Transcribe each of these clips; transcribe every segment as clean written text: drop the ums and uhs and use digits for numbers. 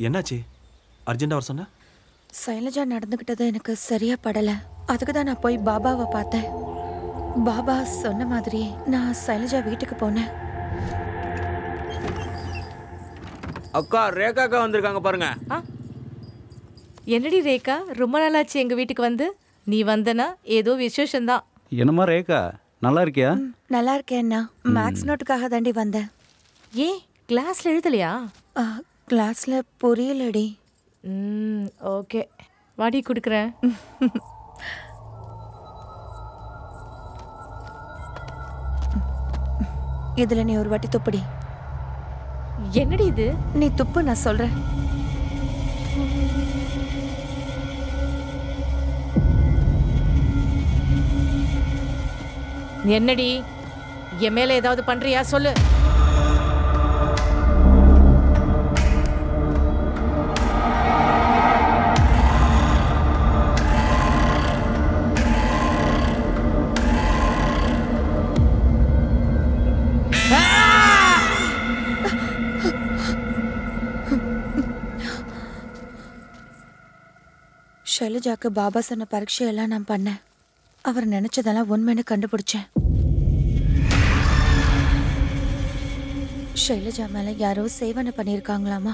என்னாச்சு? அர்ஜென்ட்டாக வர சொன்ன? சைலஜா நடந்துக்கிட்டது எனக்கு சரியா படலை. அதுக்கு தான் நான் போய் பாபாவை பார்த்தேன். பாபா சொன்ன மாதிரியே நான் சைலஜா வீட்டுக்கு போனேன். அக்கா ரேகா அக்கா வந்திருக்காங்க பாருங்க. என்னடி ரேகா, ரொம்ப நாளாச்சு எங்கள் வீட்டுக்கு வந்து. நீ வந்தனா ஏதோ விசேஷம்தான். என்னம்மா ரேகா, நல்லா இருக்கியா? நல்லா இருக்கேன்னா. மேக்ஸ் நோட்டுக்காக தாண்டி வந்தேன். ஏன் கிளாஸில் எழுதலையா? கிளாஸில் புரியலடி. ஓகே, வாடி கொடுக்குறேன். இதில் நீ ஒரு வாட்டி துப்புடி. என்னடி இது? நீ துப்பு, நான் சொல்கிறேன். என்னடி என் மேலே ஏதாவது பண்ணுறியா சொல்லு. ஷைலஜாக்கு பாபா சொன்ன பரீட்சையெல்லாம் நான் பண்ணேன். அவர் நினைச்சதெல்லாம் உண்மைன்னு கண்டுபிடிச்சேன். ஷைலஜா மேல யாரோ சேவனை பண்ணியிருக்காங்களாமா.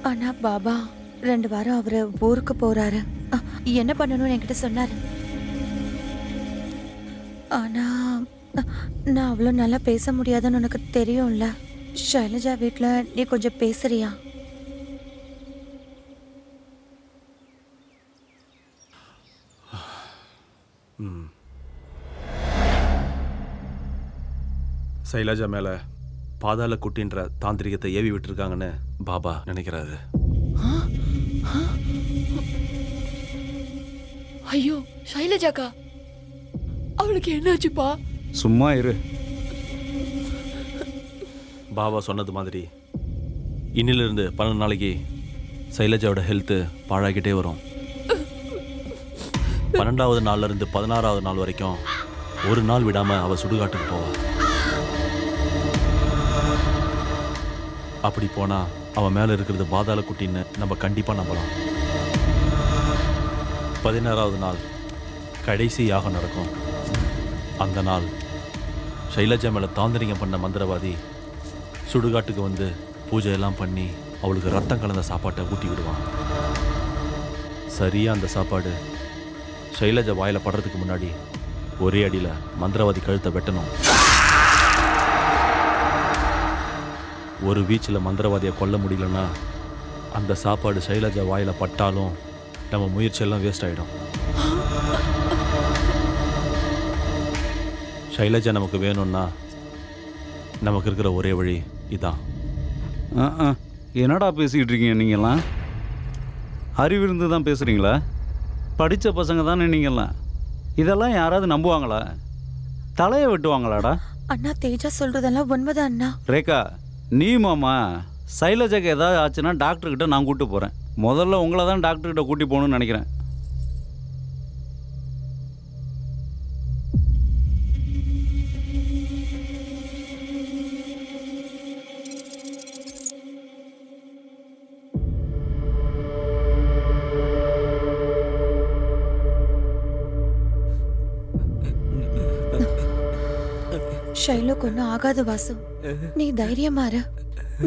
ஆனா பாபா 2 வாரம் அவரு ஊருக்கு போறாரு. என்ன பண்ணணும்னு என்கிட்ட சொன்னாரு. ஆனா நான் அவ்வளோ நல்லா பேச முடியாதுன்னு உனக்கு தெரியும்ல. ஷைலஜா வீட்டில் நீ கொஞ்சம் பேசுறியா? சைலஜா மேலே பாதாள குட்டின்ற தாந்திரிகத்தை ஏவி விட்டுருக்காங்கன்னு பாபா நினைக்கிறாரு. ஐயோ ஷைலஜாக்கா, அவளுக்கு என்னாச்சுப்பா? சும்மா இரு. பாபா சொன்னது மாதிரி இன்னிலிருந்து 12 நாளைக்கு சைலஜாவோட ஹெல்த்து பாழாகிட்டே வரும். 12வது நாள்லேருந்து 16வது நாள் வரைக்கும் ஒரு நாள் விடாமல் அவள் சுடுகாட்டுக்கு போவாள். அப்படி போனால் அவன் மேலே இருக்கிறது பாதாள குட்டின்னு நம்ம கண்டிப்பாக நம்பலாம். 16வது நாள் கடைசி யாகம் நடக்கும். அந்த நாள் ஷைலஜா மேலே தாந்திரிகம் பண்ண மந்திரவாதி சுடுகாட்டுக்கு வந்து பூஜையெல்லாம் பண்ணி அவளுக்கு ரத்தம் கலந்த சாப்பாட்டை ஊட்டி விடுவான். சரியாக அந்த சாப்பாடு ஷைலஜா வாயில் படுறதுக்கு முன்னாடி ஒரே அடியில் மந்திரவாதி கழுத்தை வெட்டணும். ஒரு வீச்சில் மந்திரவாதியை கொல்ல முடியலன்னா அந்த சாப்பாடு ஷைலஜா வாயில் பட்டாலும் நம்ம முயற்சியெல்லாம் வேஸ்ட் ஆகிடும். ஷைலஜா நமக்கு வேணும்னா நமக்கு இருக்கிற ஒரே வழி இதான். என்னடா பேசிக்கிட்டு இருக்கீங்க நீங்கள்லாம்? அறிவிருந்து தான் பேசுகிறீங்களா? படித்த பசங்க தானே நீங்கள்லாம். இதெல்லாம் யாராவது நம்புவாங்களா? தலையை வெட்டுவாங்களாடா? அண்ணா தேஜா சொல்றதெல்லாம் உண்மைதான் அண்ணா. ரேகா, நீ மாமா சைலஜாக்கு ஏதாவது ஆச்சுன்னா டாக்டர்கிட்ட நான் கூப்பிட்டு போகிறேன். முதல்ல உங்களை தான் டாக்டர்கிட்ட கூட்டி போகணும்னு நினைக்கிறேன். ஷைலுக்கு ஒன்றும் ஆகாது வாசு, நீ தைரியமா இரு.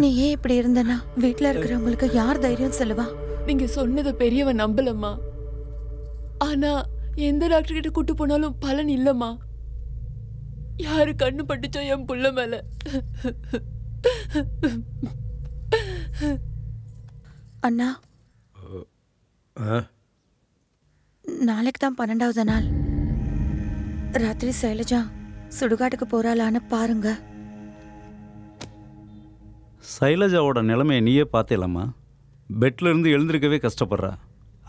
நீ ஏன் இப்படி இருந்தனா வீட்டில் இருக்கிறவங்களுக்கு யார் தைரியம் சொல்லுவா? நீங்க சொன்னதை பெரியவன் நம்பலம்மா. ஆனா எந்த டாக்டர் கிட்ட கூட்டு போனாலும் பலன் இல்லம்மா. யாரு கண்ணு பட்டுச்சோ என் புள்ள மேல. அண்ணா, நாளைக்கு தான் 12வது நாள். ராத்திரி சைலஜா சுடுகாட்டுக்கு போறாளான்னு பாருங்க. சைலஜாவோட நிலைமையை நீயே பார்த்தேலம்மா. பெட்டில் இருந்து எழுந்திருக்கவே கஷ்டப்படுறா.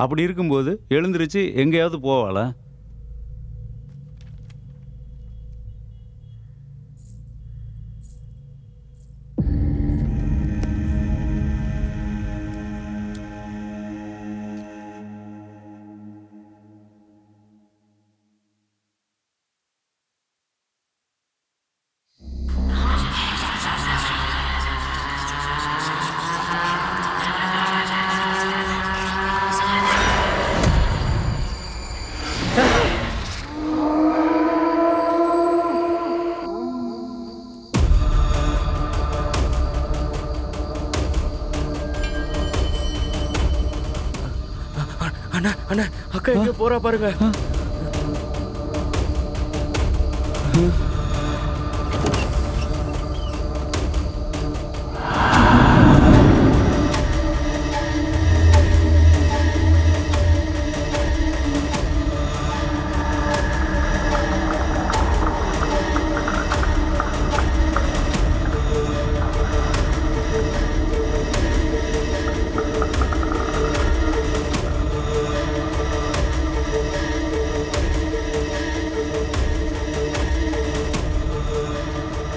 அப்படி இருக்கும்போது எழுந்திருச்சு எங்கேயாவது போவாளா? அண்ணா அண்ணா அக்கா எங்க போறா பாருங்க.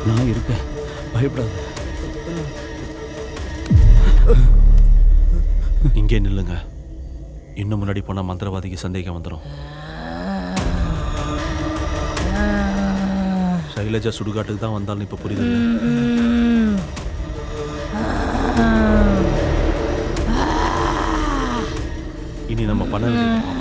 நான் இருக்கேன், பயப்படாத. இங்கே நில்லுங்க. இன்னும் முன்னாடி போன மந்திரவாதிக்கு சந்தேகம் வந்துடும். சைலஜா சுடுகாட்டுக்கு தான் வந்தாலும் இப்ப புரியுது. இனி நம்ம பண்ண வேண்டியது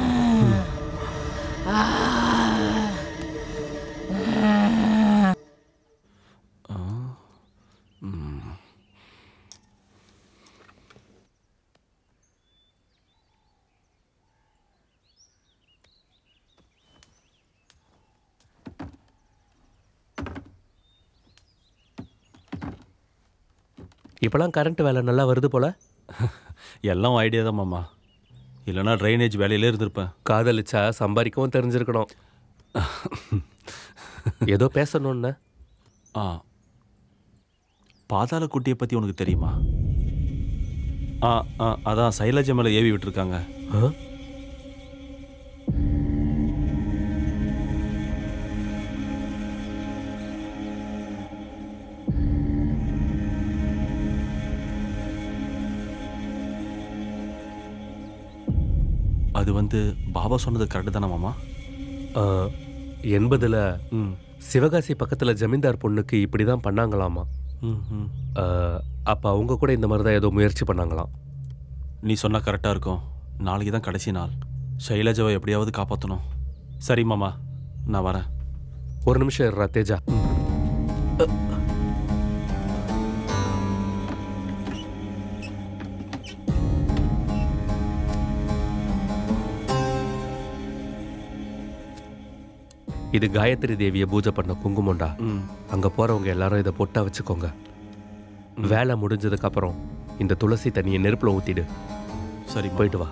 இப்போலாம் கரண்ட் வேலை நல்லா வருது போல. எல்லாம் ஐடியா தான் மாமா. இல்லைனா ட்ரைனேஜ் வேலையிலே இருந்திருப்பேன். காதலிச்சா சம்பாதிக்கவும் தெரிஞ்சிருக்கணும். ஏதோ பேசணும்னு. பாதாள குட்டியை பற்றி உனக்கு தெரியுமா? அதான் சைலஜா மேலே ஏவி விட்டுருக்காங்க. அது வந்து பாபா சொன்னது கரெக்டு தானே மாமா? 80ல் சிவகாசி பக்கத்தில் ஜமீன்தார் பொண்ணுக்கு இப்படி தான் பண்ணாங்களாமா. அப்போ அவங்க கூட இந்த மாதிரி தான் ஏதோ முயற்சி பண்ணாங்களாம். நீ சொன்னால் கரெக்டாக இருக்கும். நாளைக்கு தான் கடைசி நாள். சைலஜாவை எப்படியாவது காப்பாற்றணும். சரி மாமா, நான் வரேன். ஒரு நிமிஷம் இருறா தேஜா. இது காயத்ரி தேவியை பூஜை பண்ண குங்குமண்டா. அங்க போறவங்க எல்லாரும் இதை பொட்டா வச்சுக்கோங்க. வேலை முடிஞ்சதுக்கு அப்புறம் இந்த துளசி தண்ணியை நெருப்புல ஊத்திடு. சரி, போயிட்டு வா.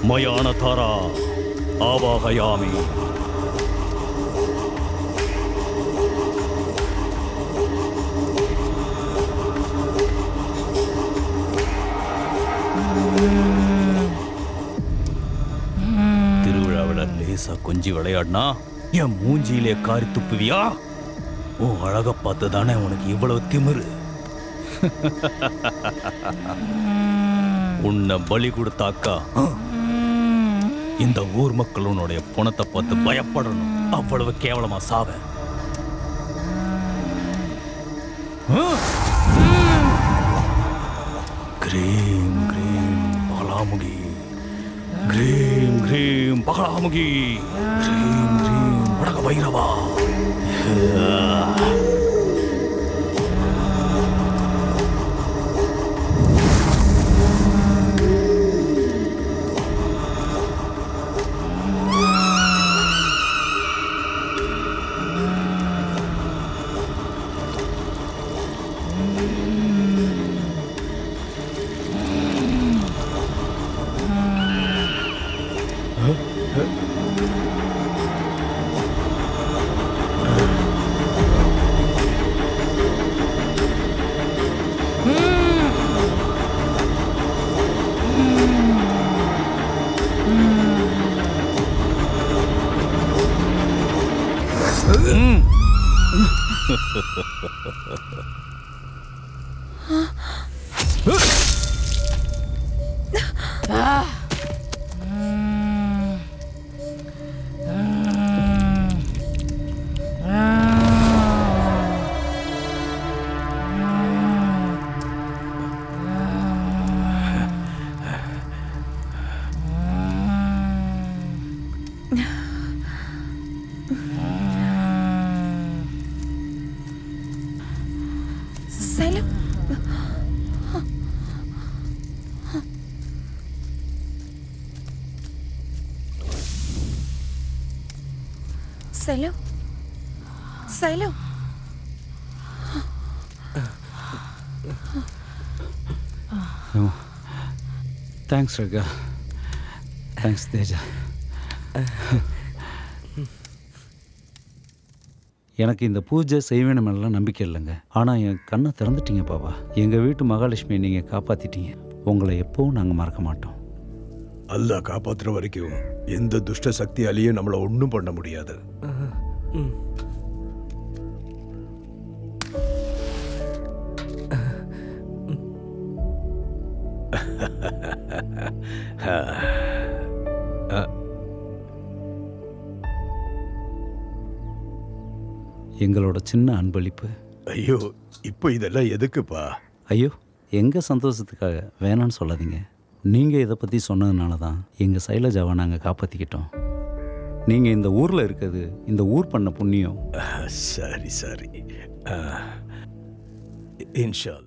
மயானதாரா ஆவாகயாமி. திருவிழாவில் லேசா கொஞ்சி விளையாடினா என் மூஞ்சியிலே காரி துப்புவியா? உன் அழக பார்த்து தானே உனக்கு இவ்வளவு திமிரு. உன்னை பலி கொடுத்தாக்கா இந்த ஊர் மக்கள் உன்னுடைய பணத்தை பார்த்து பயப்படணும். அவ்வளவு கேவலமா சாவ. கிரீம் கிரீம் பகலாமுகி, கிரீம் கிரீம் பகலாமுகி, கிரீம் கிரீம் வடக பைரவா. சைலம் சைலம் சைலம் தேங்க்ஸ் ரகா, தேங்க்ஸ் தேஜா. எனக்கு இந்த பூஜை செய்வேணுமெல்லாம் நம்பிக்கை இல்லைங்க. ஆனால் என் கண்ணை திறந்துட்டீங்க பாபா. எங்கள் வீட்டு மகாலட்சுமியை நீங்கள் காப்பாற்றிட்டீங்க. உங்களை எப்பவும் நாங்கள் மறக்க மாட்டோம். அல்லாஹ் காப்பாற்றுற வரைக்கும் எந்த துஷ்ட சக்தியாலேயும் நம்மளை ஒன்றும் பண்ண முடியாது. எங்களோட சின்ன அன்பளிப்பு. ஐயோ, இப்போ இதெல்லாம் எதுக்குப்பா? ஐயோ, எங்கள் சந்தோஷத்துக்காக வேணான்னு சொல்லாதீங்க. நீங்கள் இதை பற்றி சொன்னதுனால தான் எங்கள் சைலஜாவை நாங்கள் காப்பாற்றிக்கிட்டோம். நீங்கள் இந்த ஊரில் இருக்கிறது இந்த ஊர் பண்ண புண்ணியம். சரி சரி, இன்ஷா அல்லாஹ்.